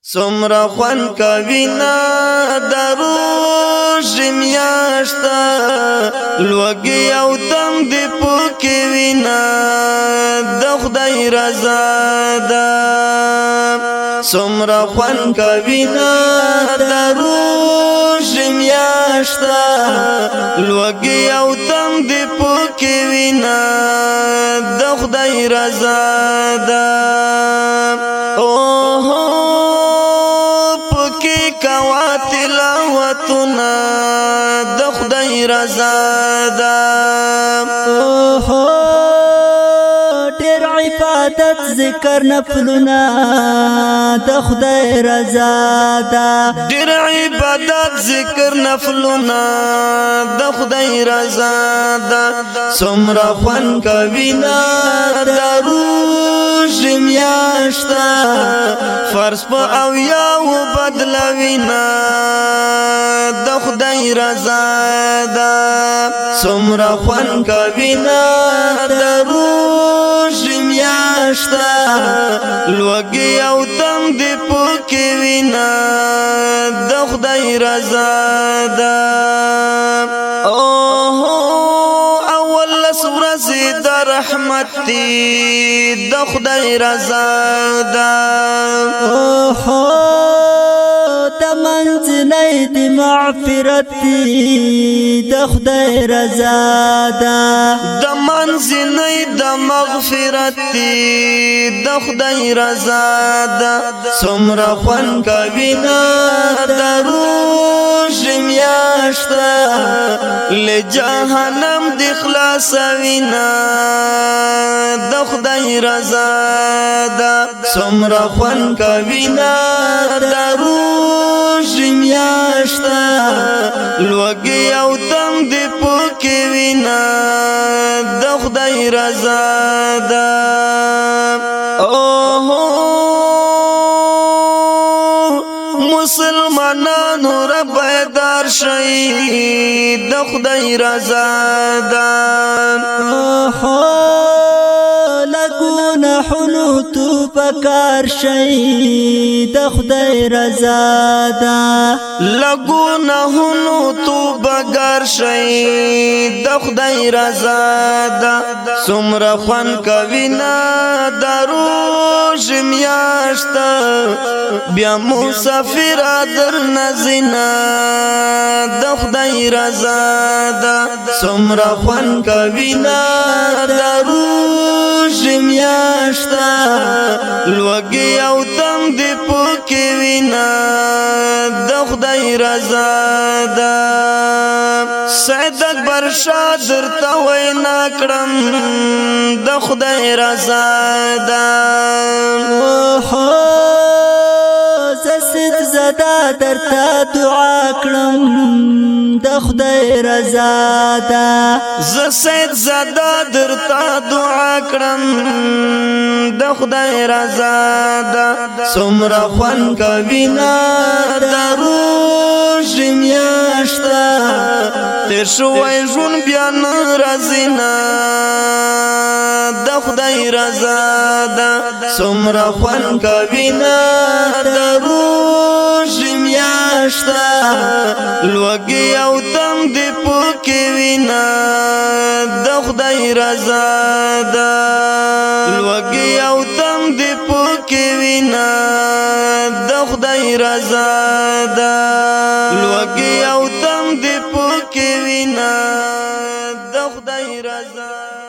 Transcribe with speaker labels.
Speaker 1: سمرا خوان کوینا دروژ میاشتا لوگی او تم دی پوکی وینا د خدای رضا دا سمرا خوان کوینا دروژ میاشتا لوگی او تم دی پوکی وینا د خدای رضا دا کوا تلاوتنا د خدای رضا دا
Speaker 2: ډېر عبادت ذکر نفلنا د خدای رضا دا
Speaker 1: ډېر عبادت ذکر نفلنا د خدای رضا دا څومره خوند کوینا دروژ میاشتا فرض په او یاو بدلوینا د خدای رضا دا څومره خوند کوینا دروژ میاشتا لوګي او تم دی پوکي وینا د خدای رضا دا د رحمت دی د خدای رضا دا
Speaker 2: د منزلې د معفرت دی د خدای رضا دا
Speaker 1: د منزلې د مغفرت دی د خدای رضا دا څومره خوند کوینا دروژ میاشتا له جهنم د خلاص وینا د خدای رضا دا څومره خوند کوینا دروژ میاشتا لوګي او تم دی پوکي وینا د خدای رضا دا مسلمانانو رب بیدار شي د خدای رضا دا
Speaker 2: لګونه حنوتو پکار شي د خدای رضا دا
Speaker 1: لګونه حنوتو بغار شي د خدای رضا دا څومره خوند کوینا دروژ میاشتا بیا مسافر در نزینا د خدای رضا دا څومره خوند کوینا دروژ میاشتا لوګي او تم دی پوکي وینا د خدای رضا دا سید اکبر شاه درته وینا کړم د خدای رضا دا
Speaker 2: زسد زدا درته دعا کړم د خدای رضا دا
Speaker 1: زسد زدا درته دعا کړم د خدای رضا دا څومره خوند کوینا دروژ میاشتا تیر شوی ژوند بیا نه راځینا د خدای رضا دا څومره خوند کوینا دروژ میاشتا لوګي او تم دی پوکي وینا د خدای رضا دا لوګي او تم دی پوکي وینا د خدای رضا دا لوګي او تم دی پوکي وینا د خدای رضا